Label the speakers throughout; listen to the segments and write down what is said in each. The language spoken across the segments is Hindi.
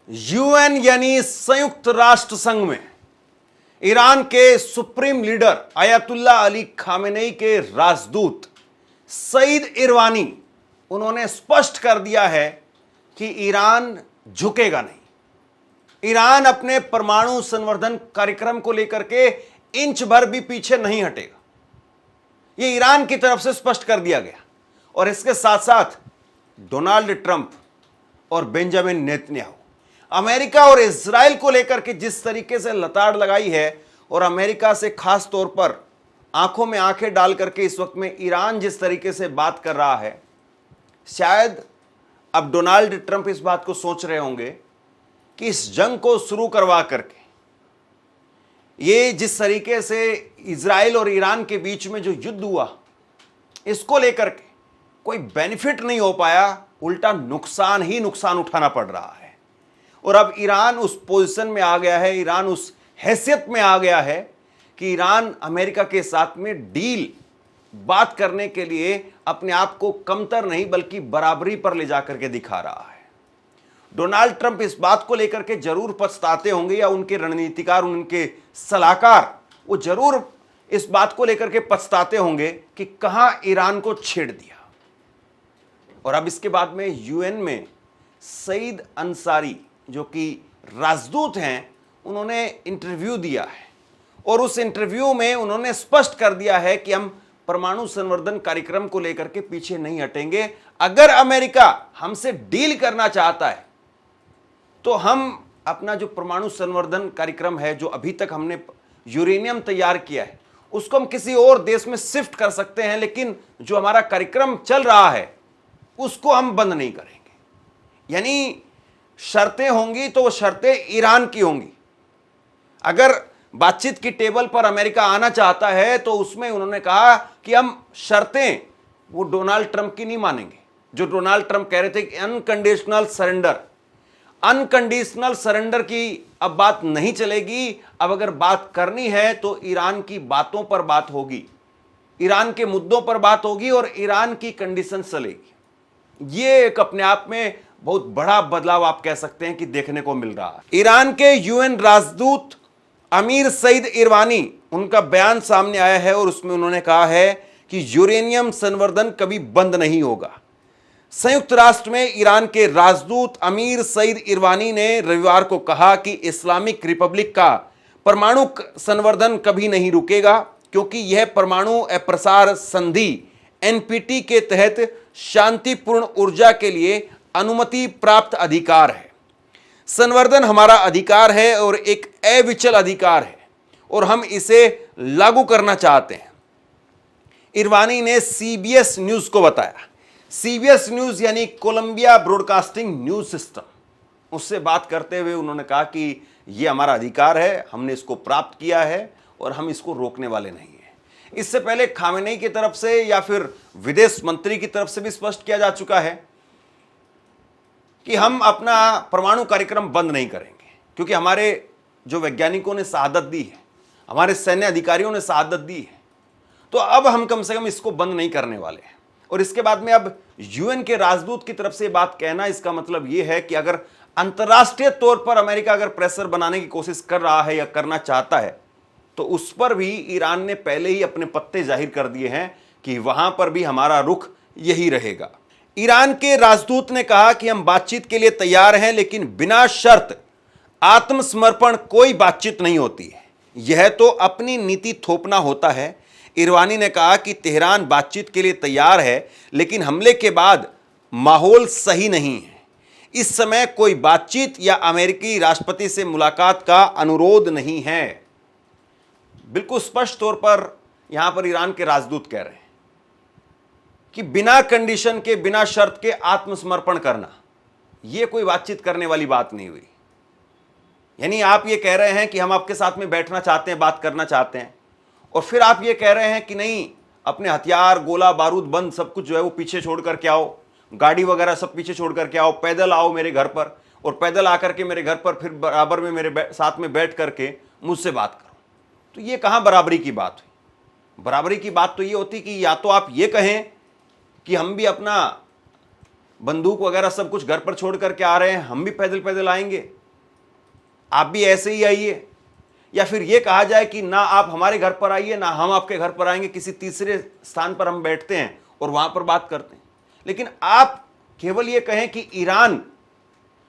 Speaker 1: यूएन यानी संयुक्त राष्ट्र संघ में ईरान के सुप्रीम लीडर अयतुल्ला अली खामेनेई के राजदूत सईद इरवानी उन्होंने स्पष्ट कर दिया है कि ईरान झुकेगा नहीं। ईरान अपने परमाणु संवर्धन कार्यक्रम को लेकर के इंच भर भी पीछे नहीं हटेगा। यह ईरान की तरफ से स्पष्ट कर दिया गया। और इसके साथ साथ डोनाल्ड ट्रंप और बेंजामिन नेतन्याहू अमेरिका और इजराइल को लेकर के जिस तरीके से लताड़ लगाई है और अमेरिका से खास तौर पर आंखों में आंखें डाल करके इस वक्त में ईरान जिस तरीके से बात कर रहा है, शायद अब डोनाल्ड ट्रंप इस बात को सोच रहे होंगे कि इस जंग को शुरू करवा करके ये जिस तरीके से इजराइल और ईरान के बीच में जो युद्ध हुआ, इसको लेकर के कोई बेनिफिट नहीं हो पाया, उल्टा नुकसान ही नुकसान उठाना पड़ रहा है। और अब ईरान उस पोजीशन में आ गया है, ईरान उस हैसियत में आ गया है कि ईरान अमेरिका के साथ में डील बात करने के लिए अपने आप को कमतर नहीं बल्कि बराबरी पर ले जाकर के दिखा रहा है। डोनाल्ड ट्रंप इस बात को लेकर के जरूर पछताते होंगे, या उनके रणनीतिकार, उनके सलाहकार वो जरूर इस बात को लेकर के पछताते होंगे कि कहां ईरान को छेड़ दिया। और अब इसके बाद में यूएन में सईद अंसारी जो कि राजदूत हैं, उन्होंने इंटरव्यू दिया है और उस इंटरव्यू में उन्होंने स्पष्ट कर दिया है कि हम परमाणु संवर्धन कार्यक्रम को लेकर के पीछे नहीं हटेंगे। अगर अमेरिका हमसे डील करना चाहता है तो हम अपना जो परमाणु संवर्धन कार्यक्रम है, जो अभी तक हमने यूरेनियम तैयार किया है, उसको हम किसी और देश में शिफ्ट कर सकते हैं, लेकिन जो हमारा कार्यक्रम चल रहा है उसको हम बंद नहीं करेंगे। यानी शर्तें होंगी तो वो शर्तें ईरान की होंगी। अगर बातचीत की टेबल पर अमेरिका आना चाहता है तो उसमें उन्होंने कहा कि हम शर्तें वो डोनाल्ड ट्रंप की नहीं मानेंगे। जो डोनाल्ड ट्रंप कह रहे थे कि अनकंडीशनल सरेंडर की अब बात नहीं चलेगी। अब अगर बात करनी है तो ईरान की बातों पर बात होगी, ईरान के मुद्दों पर बात होगी और ईरान की कंडीशन चलेगी। ये एक अपने आप में बहुत बड़ा बदलाव आप कह सकते हैं कि देखने को मिल रहा है। ईरान के यूएन राजदूत अमीर सईद इरवानी, उनका बयान सामने आया है और उसमें उन्होंने कहा है कि यूरेनियम संवर्धन कभी बंद नहीं होगा। संयुक्त राष्ट्र में ईरान के राजदूत अमीर सईद इरवानी ने रविवार को कहा कि इस्लामिक रिपब्लिक का परमाणु संवर्धन कभी नहीं रुकेगा, क्योंकि यह परमाणु अप्रसार संधि एनपीटी के तहत शांतिपूर्ण ऊर्जा के लिए अनुमति प्राप्त अधिकार है। संवर्धन हमारा अधिकार है और एक अविचल अधिकार है और हम इसे लागू करना चाहते हैं, इरवानी ने सीबीएस न्यूज को बताया। सीबीएस न्यूज यानी कोलंबिया ब्रॉडकास्टिंग न्यूज सिस्टम, उससे बात करते हुए उन्होंने कहा कि यह हमारा अधिकार है, हमने इसको प्राप्त किया है और हम इसको रोकने वाले नहीं हैं। इससे पहले खामेनेई की तरफ से या फिर विदेश मंत्री की तरफ से भी स्पष्ट किया जा चुका है कि हम अपना परमाणु कार्यक्रम बंद नहीं करेंगे, क्योंकि हमारे जो वैज्ञानिकों ने शहादत दी है, हमारे सैन्य अधिकारियों ने शहादत दी है, तो अब हम कम से कम इसको बंद नहीं करने वाले हैं। और इसके बाद में अब यूएन के राजदूत की तरफ से बात कहना, इसका मतलब यह है कि अगर अंतर्राष्ट्रीय तौर पर अमेरिका अगर प्रेशर बनाने की कोशिश कर रहा है या करना चाहता है, तो उस पर भी ईरान ने पहले ही अपने पत्ते जाहिर कर दिए हैं कि वहां पर भी हमारा रुख यही रहेगा। ईरान के राजदूत ने कहा कि हम बातचीत के लिए तैयार हैं, लेकिन बिना शर्त आत्मसमर्पण कोई बातचीत नहीं होती है, यह तो अपनी नीति थोपना होता है। इरवानी ने कहा कि तेहरान बातचीत के लिए तैयार है, लेकिन हमले के बाद माहौल सही नहीं है। इस समय कोई बातचीत या अमेरिकी राष्ट्रपति से मुलाकात का अनुरोध नहीं है। बिल्कुल स्पष्ट तौर पर यहां पर ईरान के राजदूत कह रहे हैं कि बिना कंडीशन के, बिना शर्त के आत्मसमर्पण करना, यह कोई बातचीत करने वाली बात नहीं हुई। यानी आप ये कह रहे हैं कि हम आपके साथ में बैठना चाहते हैं, बात करना चाहते हैं, और फिर आप ये कह रहे हैं कि नहीं, अपने हथियार, गोला बारूद, बंद सब कुछ जो है वो पीछे छोड़ करके आओ, गाड़ी वगैरह सब पीछे छोड़ करके आओ, पैदल आओ मेरे घर पर, और पैदल आकर के मेरे घर पर फिर बराबर में मेरे साथ में बैठ करके मुझसे बात करो। तो ये कहां बराबरी की बात हुई? बराबरी की बात तो ये होती कि या तो आप ये कहें कि हम भी अपना बंदूक वगैरह सब कुछ घर पर छोड़ करके आ रहे हैं, हम भी पैदल पैदल आएंगे, आप भी ऐसे ही आइए। या फिर यह कहा जाए कि ना आप हमारे घर पर आइए ना हम आपके घर पर आएंगे, किसी तीसरे स्थान पर हम बैठते हैं और वहां पर बात करते हैं। लेकिन आप केवल यह कहें कि ईरान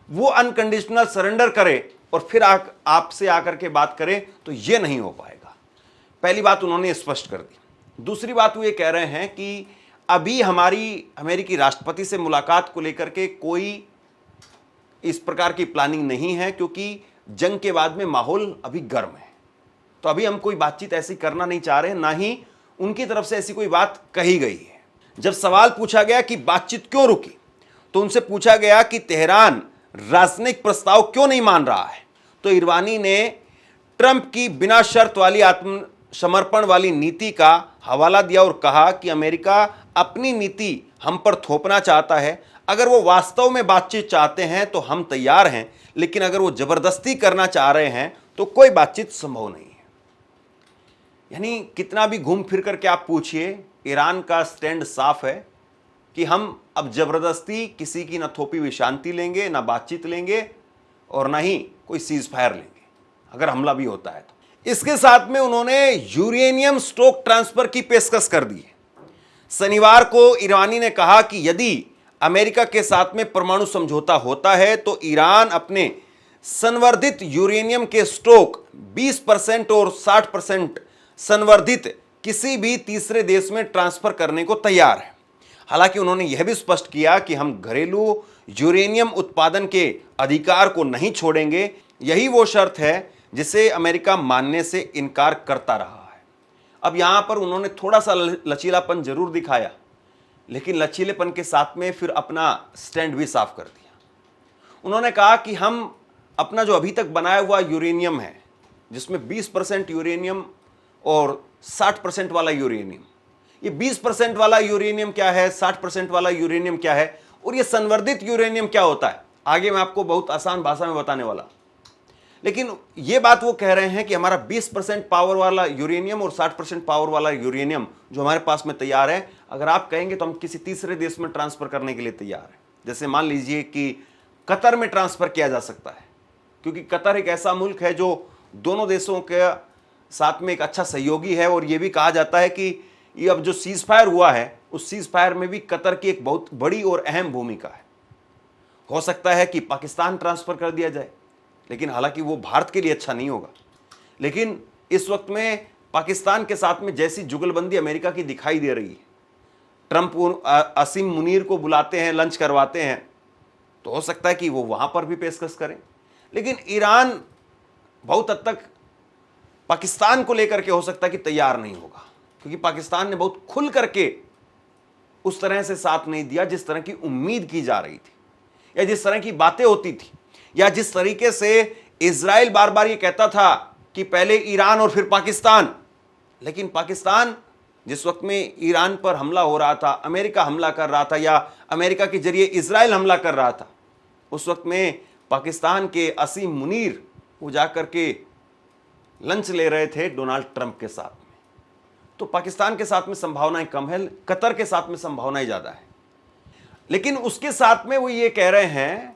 Speaker 1: वो अनकंडीशनल सरेंडर करे और फिर आपसे आकर के बात करे, तो यह नहीं हो पाएगा। पहली बात उन्होंने स्पष्ट कर दी। दूसरी बात वो ये कह रहे हैं कि अभी हमारी अमेरिकी राष्ट्रपति से मुलाकात को लेकर के कोई इस प्रकार की प्लानिंग नहीं है, क्योंकि जंग के बाद में माहौल अभी गर्म है, तो अभी हम कोई बातचीत ऐसी करना नहीं चाह रहे, ना ही उनकी तरफ से ऐसी कोई बात कही गई है। जब सवाल पूछा गया कि बातचीत क्यों रुकी, तो उनसे पूछा गया कि तेहरान राजनयिक प्रस्ताव क्यों नहीं मान रहा है, तो इरवानी ने ट्रंप की बिना शर्त वाली आत्मसमर्पण वाली नीति का हवाला दिया और कहा कि अमेरिका अपनी नीति हम पर थोपना चाहता है। अगर वो वास्तव में बातचीत चाहते हैं तो हम तैयार हैं, लेकिन अगर वो जबरदस्ती करना चाह रहे हैं तो कोई बातचीत संभव नहीं है। यानी कितना भी घूम फिर करके आप पूछिए, ईरान का स्टैंड साफ है कि हम अब जबरदस्ती किसी की ना थोपी हुई शांति लेंगे, ना बातचीत लेंगे और ना ही कोई सीज फायर लेंगे अगर हमला भी होता है तो। इसके साथ में उन्होंने यूरेनियम स्टॉक ट्रांसफर की पेशकश कर दी है। शनिवार को ईरानी ने कहा कि यदि अमेरिका के साथ में परमाणु समझौता होता है तो ईरान अपने संवर्धित यूरेनियम के स्टॉक 20% और 60% संवर्धित किसी भी तीसरे देश में ट्रांसफर करने को तैयार है। हालांकि उन्होंने यह भी स्पष्ट किया कि हम घरेलू यूरेनियम उत्पादन के अधिकार को नहीं छोड़ेंगे। यही वो शर्त है जिसे अमेरिका मानने से इनकार करता रहा है। अब यहां पर उन्होंने थोड़ा सा लचीलापन जरूर दिखाया, लेकिन लचीलेपन के साथ में फिर अपना स्टैंड भी साफ कर दिया। उन्होंने कहा कि हम अपना जो अभी तक बनाया हुआ यूरेनियम है, जिसमें 20% यूरेनियम और 60% वाला यूरेनियम, ये 20% वाला यूरेनियम क्या है, 60% वाला यूरेनियम क्या है और ये संवर्धित यूरेनियम क्या होता है, आगे मैं आपको बहुत आसान भाषा में बताने वाला। लेकिन ये बात वो कह रहे हैं कि हमारा 20% पावर वाला यूरेनियम और 60% पावर वाला यूरेनियम जो हमारे पास में तैयार है, अगर आप कहेंगे तो हम किसी तीसरे देश में ट्रांसफर करने के लिए तैयार हैं। जैसे मान लीजिए कि कतर में ट्रांसफर किया जा सकता है, क्योंकि कतर एक ऐसा मुल्क है जो दोनों देशों के साथ में एक अच्छा सहयोगी है। और यह भी कहा जाता है कि ये अब जो सीज फायर हुआ है, उस सीज फायर में भी कतर की एक बहुत बड़ी और अहम भूमिका है। हो सकता है कि पाकिस्तान ट्रांसफर कर दिया जाए, लेकिन हालांकि वो भारत के लिए अच्छा नहीं होगा। लेकिन इस वक्त में पाकिस्तान के साथ में जैसी जुगलबंदी अमेरिका की दिखाई दे रही है, ट्रंप असीम मुनीर को बुलाते हैं, लंच करवाते हैं, तो हो सकता है कि वो वहां पर भी पेशकश करें। लेकिन ईरान बहुत हद तक पाकिस्तान को लेकर के हो सकता है कि तैयार नहीं होगा, क्योंकि पाकिस्तान ने बहुत खुल करके उस तरह से साथ नहीं दिया जिस तरह की उम्मीद की जा रही थी, या जिस तरह की बातें होती थी, या जिस तरीके से इजराइल बार बार ये कहता था कि पहले ईरान और फिर पाकिस्तान। लेकिन पाकिस्तान जिस वक्त में ईरान पर हमला हो रहा था, अमेरिका हमला कर रहा था या अमेरिका के जरिए इजराइल हमला कर रहा था, उस वक्त में पाकिस्तान के असीम मुनीर वो जाकर के लंच ले रहे थे डोनाल्ड ट्रंप के साथ में। तो पाकिस्तान के साथ में संभावनाएं कम है, कतर के साथ में संभावनाएं ज्यादा है। लेकिन उसके साथ में वो ये कह रहे हैं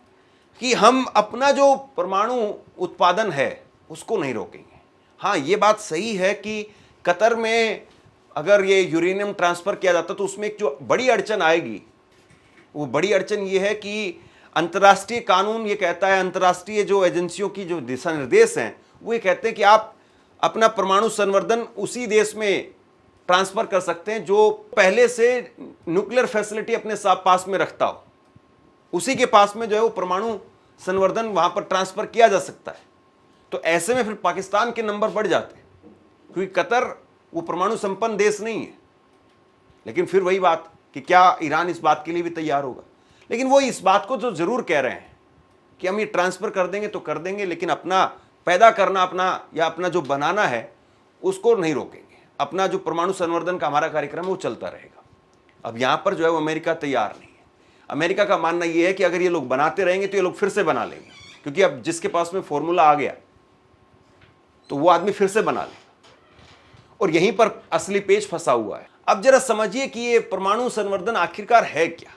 Speaker 1: कि हम अपना जो परमाणु उत्पादन है उसको नहीं रोकेंगे। हाँ, ये बात सही है कि कतर में अगर ये यूरेनियम ट्रांसफर किया जाता तो उसमें एक जो बड़ी अड़चन आएगी, वो बड़ी अड़चन ये है कि अंतर्राष्ट्रीय कानून ये कहता है, अंतर्राष्ट्रीय जो एजेंसियों की जो दिशा निर्देश हैं वो ये कहते हैं कि आप अपना परमाणु संवर्धन उसी देश में ट्रांसफर कर सकते हैं जो पहले से न्यूक्लियर फैसिलिटी अपने पास में रखता हो, उसी के पास में जो है वो परमाणु संवर्धन वहां पर ट्रांसफर किया जा सकता है। तो ऐसे में फिर पाकिस्तान के नंबर बढ़ जाते हैं, क्योंकि कतर वो परमाणु संपन्न देश नहीं है। लेकिन फिर वही बात कि क्या ईरान इस बात के लिए भी तैयार होगा। लेकिन वो इस बात को तो जरूर कह रहे हैं कि हम ये ट्रांसफर कर देंगे तो कर देंगे, लेकिन अपना पैदा करना अपना या अपना जो बनाना है उसको नहीं रोकेंगे। अपना जो परमाणु संवर्धन का हमारा कार्यक्रम है वो चलता रहेगा। अब यहां पर जो है वो अमेरिका तैयार नहीं है। अमेरिका का मानना यह है कि अगर ये लोग बनाते रहेंगे तो ये लोग फिर से बना लेंगे, क्योंकि अब जिसके पास में फॉर्मूला आ गया तो वो आदमी फिर से बना लेगा। और यहीं पर असली पेच फंसा हुआ है। अब जरा समझिए कि ये परमाणु संवर्धन आखिरकार है क्या।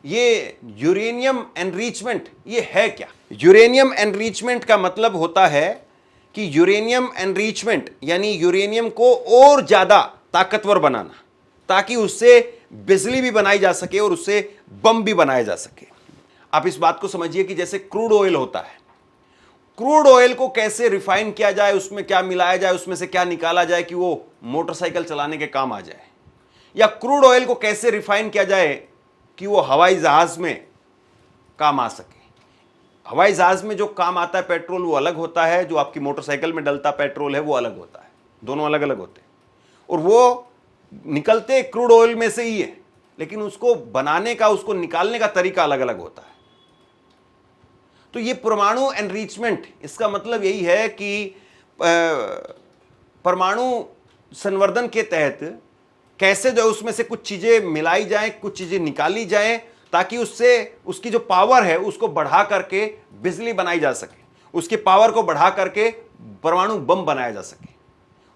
Speaker 1: ये यूरेनियम एनरिचमेंट ये है क्या? यूरेनियम एनरिचमेंट का मतलब होता है कि यूरेनियम एनरिचमेंट यानी यूरेनियम को और ज्यादा ताकतवर बनाना, ताकि उससे बिजली भी बनाई जा सके और उससे बम भी बनाया जा सके। आप इस बात को समझिए कि जैसे क्रूड ऑयल होता है, क्रूड ऑयल को कैसे रिफाइन किया जाए, उसमें क्या मिलाया जाए, उसमें से क्या निकाला जाए कि वो मोटरसाइकिल चलाने के काम आ जाए, या क्रूड ऑयल को कैसे रिफाइन किया जाए कि वो हवाई जहाज में काम आ सके। हवाई जहाज में जो काम आता है पेट्रोल वो अलग होता है, जो आपकी मोटरसाइकिल में डलता पेट्रोल है वो अलग होता है, दोनों अलग अलग होते हैं और वो निकलते क्रूड ऑयल में से ही है, लेकिन उसको बनाने का, उसको निकालने का तरीका अलग अलग होता है। तो ये परमाणु एनरिचमेंट, इसका मतलब यही है कि परमाणु संवर्धन के तहत कैसे जो उसमें से कुछ चीजें मिलाई जाएं, कुछ चीजें निकाली जाएं, ताकि उससे उसकी जो पावर है उसको बढ़ा करके बिजली बनाई जा सके, उसकी पावर को बढ़ा करके परमाणु बम बनाया जा सके।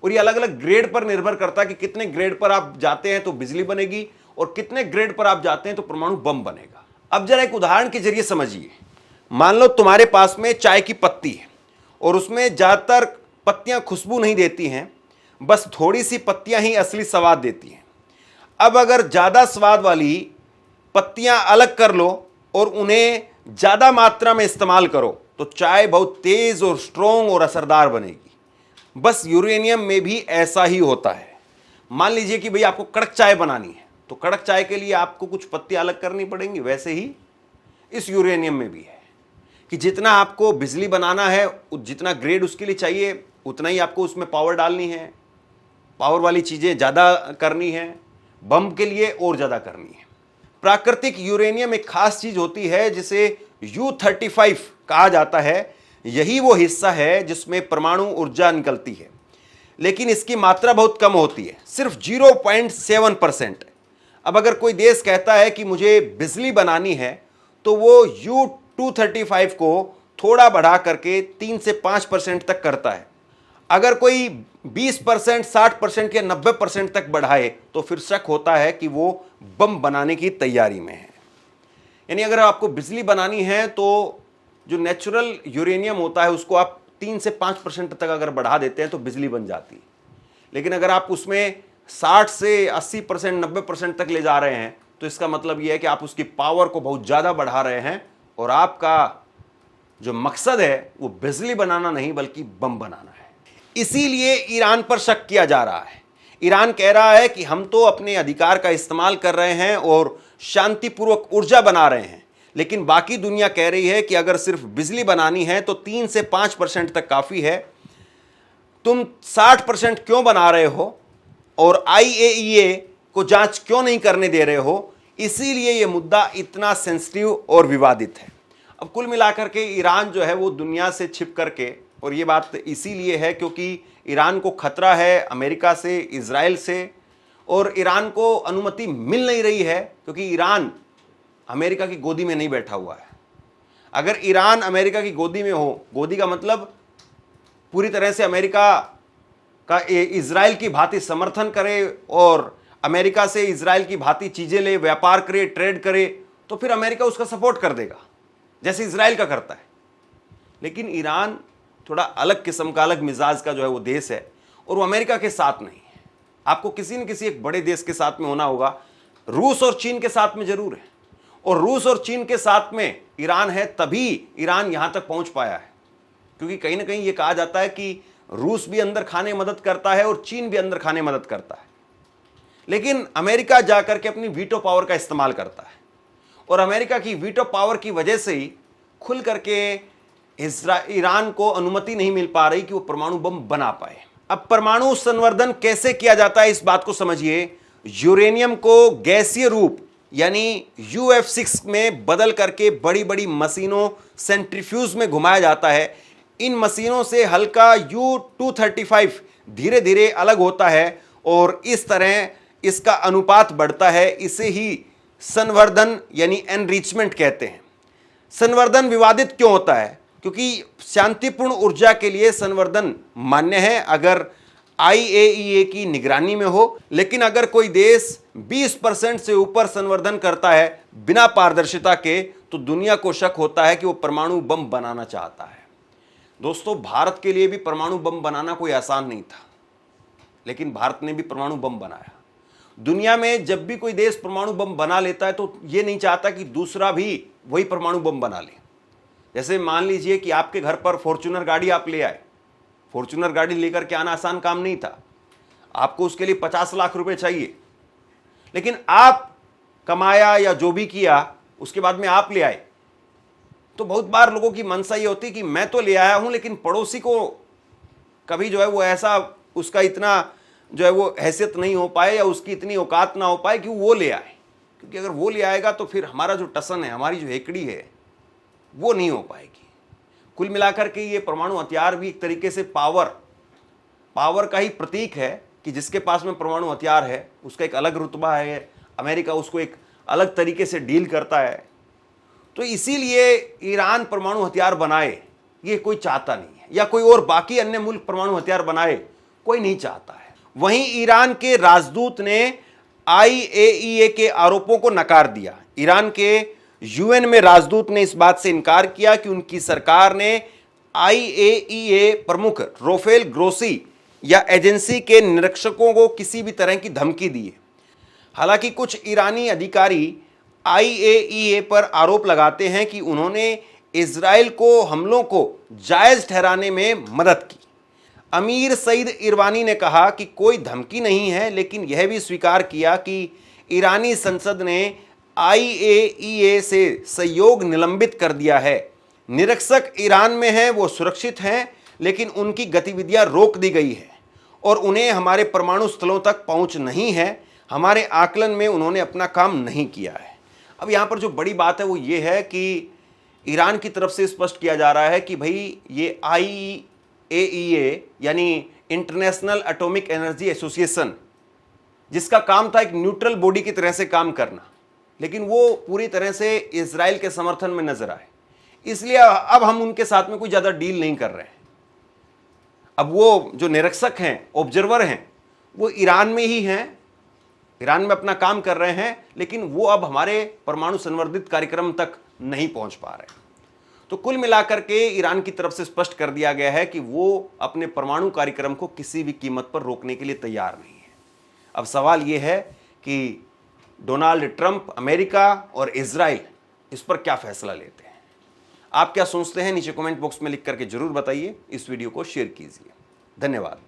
Speaker 1: और ये अलग अलग ग्रेड पर निर्भर करता है कि कितने ग्रेड पर आप जाते हैं तो बिजली बनेगी और कितने ग्रेड पर आप जाते हैं तो परमाणु बम बनेगा। अब जरा एक उदाहरण के जरिए समझिए। मान लो तुम्हारे पास में चाय की पत्ती है और उसमें ज्यादातर पत्तियां खुशबू नहीं देती हैं, बस थोड़ी सी पत्तियां ही असली स्वाद देती हैं। अब अगर ज्यादा स्वाद वाली पत्तियां अलग कर लो और उन्हें ज्यादा मात्रा में इस्तेमाल करो तो चाय बहुत तेज और स्ट्रोंग और असरदार बनेगी। बस यूरेनियम में भी ऐसा ही होता है। मान लीजिए कि भाई आपको कड़क चाय बनानी है, तो कड़क चाय के लिए आपको कुछ पत्तियां अलग करनी पड़ेंगी। वैसे ही इस यूरेनियम में भी है कि जितना आपको बिजली बनाना है, जितना ग्रेड उसके लिए चाहिए, उतना ही आपको उसमें पावर डालनी है, पावर वाली चीजें ज्यादा करनी है, बम के लिए और ज्यादा करनी है। प्राकृतिक यूरेनियम एक खास चीज होती है जिसे U-35 कहा जाता है। यही वो हिस्सा है जिसमें परमाणु ऊर्जा निकलती है, लेकिन इसकी मात्रा बहुत कम होती है, सिर्फ 0.7%। अब अगर कोई देश कहता है कि मुझे बिजली बनानी है तो वो U-235 को थोड़ा बढ़ा करके 3 से 5% तक करता है। अगर कोई 20%, 60% या 90% तक बढ़ाए तो फिर शक होता है कि वो बम बनाने की तैयारी में है। यानी अगर आपको बिजली बनानी है तो जो नेचुरल यूरेनियम होता है उसको आप 3 से 5% तक अगर बढ़ा देते हैं तो बिजली बन जाती है। लेकिन अगर आप उसमें 60 से 80%, 90% तक ले जा रहे हैं तो इसका मतलब यह है कि आप उसकी पावर को बहुत ज़्यादा बढ़ा रहे हैं और आपका जो मकसद है वो बिजली बनाना नहीं बल्कि बम बनाना है। इसीलिए ईरान पर शक किया जा रहा है। ईरान कह रहा है कि हम तो अपने अधिकार का इस्तेमाल कर रहे हैं और शांतिपूर्वक ऊर्जा बना रहे हैं, लेकिन बाकी दुनिया कह रही है कि अगर सिर्फ बिजली बनानी है तो 3 से 5% तक काफ़ी है। तुम 60% क्यों बना रहे हो और IAEA को जांच क्यों नहीं करने दे रहे हो? इसीलिए यह मुद्दा इतना सेंसिटिव और विवादित है। अब कुल मिलाकर के ईरान जो है वो दुनिया से छिप करके, और ये बात इसीलिए है क्योंकि ईरान को खतरा है अमेरिका से, इजराइल से, और ईरान को अनुमति मिल नहीं रही है क्योंकि ईरान अमेरिका की गोदी में नहीं बैठा हुआ है। अगर ईरान अमेरिका की गोदी में हो, गोदी का मतलब पूरी तरह से अमेरिका का इजराइल की भांति समर्थन करे और अमेरिका से इजराइल की भांति चीजें ले, व्यापार करे, ट्रेड करे, तो फिर अमेरिका उसका सपोर्ट कर देगा जैसे इजराइल का करता है। लेकिन ईरान थोड़ा अलग किस्म का, अलग मिजाज का जो है वो देश है और वो अमेरिका के साथ नहीं है। आपको किसी न किसी एक बड़े देश के साथ में होना होगा। रूस और चीन के साथ में जरूर है, और रूस और चीन के साथ में ईरान है, तभी ईरान यहां तक पहुंच पाया है। क्योंकि कहीं ना कहीं ये कहा जाता है कि रूस भी अंदर खाने मदद करता है और चीन भी अंदर खाने मदद करता है, लेकिन अमेरिका जाकर के अपनी वीटो पावर का इस्तेमाल करता है और अमेरिका की वीटो पावर की वजह से ही खुल करके ईरान को अनुमति नहीं मिल पा रही कि वो परमाणु बम बना पाए। अब परमाणु संवर्धन कैसे किया जाता है इस बात को समझिए। यूरेनियम को गैसीय रूप यानी UF6 में बदल करके बड़ी बड़ी मशीनों, सेंट्रीफ्यूज में घुमाया जाता है। इन मशीनों से हल्का U-235 धीरे धीरे अलग होता है और इस तरह इसका अनुपात बढ़ता है। इसे ही संवर्धन यानी एनरिचमेंट कहते हैं। संवर्धन विवादित क्यों होता है? क्योंकि शांतिपूर्ण ऊर्जा के लिए संवर्धन मान्य है। अगर IAEA की निगरानी में हो। लेकिन अगर कोई देश 20% से ऊपर संवर्धन करता है बिना पारदर्शिता के, तो दुनिया को शक होता है कि वो परमाणु बम बनाना चाहता है। दोस्तों, भारत के लिए भी परमाणु बम बनाना कोई आसान नहीं था, लेकिन भारत ने भी परमाणु बम बनाया। दुनिया में जब भी कोई देश परमाणु बम बना लेता है तो ये नहीं चाहता कि दूसरा भी वही परमाणु बम बना ले। जैसे मान लीजिए कि आपके घर पर फॉर्च्यूनर गाड़ी आप ले आए। फॉर्च्यूनर गाड़ी लेकर के आना आसान काम नहीं था, आपको उसके लिए 50 लाख रुपए चाहिए। लेकिन आप कमाया या जो भी किया, उसके बाद में आप ले आए। तो बहुत बार लोगों की मनसा ये होती कि मैं तो ले आया हूं, लेकिन पड़ोसी को कभी जो है वो ऐसा, उसका इतना जो है वो हैसियत नहीं हो पाए या उसकी इतनी औकात ना हो पाए कि वो ले आए। क्योंकि अगर वो ले आएगा तो फिर हमारा जो टसन है, हमारी जो हेकड़ी है, वो नहीं हो पाएगी। कुल मिलाकर के ये परमाणु हथियार भी एक तरीके से पावर का ही प्रतीक है कि जिसके पास में परमाणु हथियार है उसका एक अलग रुतबा है। अमेरिका उसको एक अलग तरीके से डील करता है। तो इसीलिए ईरान परमाणु हथियार बनाए ये कोई चाहता नहीं है, या कोई और बाकी अन्य मुल्क परमाणु हथियार बनाए, कोई नहीं चाहता है। वहीं ईरान के राजदूत ने IAEA के आरोपों को नकार दिया। ईरान के UN में राजदूत ने इस बात से इनकार किया कि उनकी सरकार ने IAEA प्रमुख राफेल ग्रोसी या एजेंसी के निरीक्षकों को किसी भी तरह की धमकी दी है। हालांकि कुछ ईरानी अधिकारी IAEA पर आरोप लगाते हैं कि उन्होंने इजराइल को हमलों को जायज ठहराने में मदद की। अमीर सईद इरवानी ने कहा कि कोई धमकी नहीं है, लेकिन यह भी स्वीकार किया कि ईरानी संसद ने IAEA से सहयोग निलंबित कर दिया है। निरीक्षक ईरान में हैं, वो सुरक्षित हैं, लेकिन उनकी गतिविधियां रोक दी गई है और उन्हें हमारे परमाणु स्थलों तक पहुंच नहीं है। हमारे आकलन में उन्होंने अपना काम नहीं किया है। अब यहां पर जो बड़ी बात है वो ये है कि ईरान की तरफ से स्पष्ट किया जा रहा है कि भाई ये IAEA यानी इंटरनेशनल एटॉमिक एनर्जी एसोसिएशन, जिसका काम था एक न्यूट्रल बॉडी की तरह से काम करना, लेकिन वो पूरी तरह से इजराइल के समर्थन में नजर आए। इसलिए अब हम उनके साथ में कोई ज्यादा डील नहीं कर रहे हैं। अब वो जो निरीक्षक हैं, ऑब्जर्वर हैं, वो ईरान में ही हैं, ईरान में अपना काम कर रहे हैं, लेकिन वो अब हमारे परमाणु संवर्धित कार्यक्रम तक नहीं पहुंच पा रहे। तो कुल मिलाकर के ईरान की तरफ से स्पष्ट कर दिया गया है कि वो अपने परमाणु कार्यक्रम को किसी भी कीमत पर रोकने के लिए तैयार नहीं है। अब सवाल यह है कि डोनाल्ड ट्रंप, अमेरिका और इजराइल इस पर क्या फैसला लेते हैं। आप क्या सोचते हैं, नीचे कमेंट बॉक्स में लिख करके जरूर बताइए। इस वीडियो को शेयर कीजिए। धन्यवाद।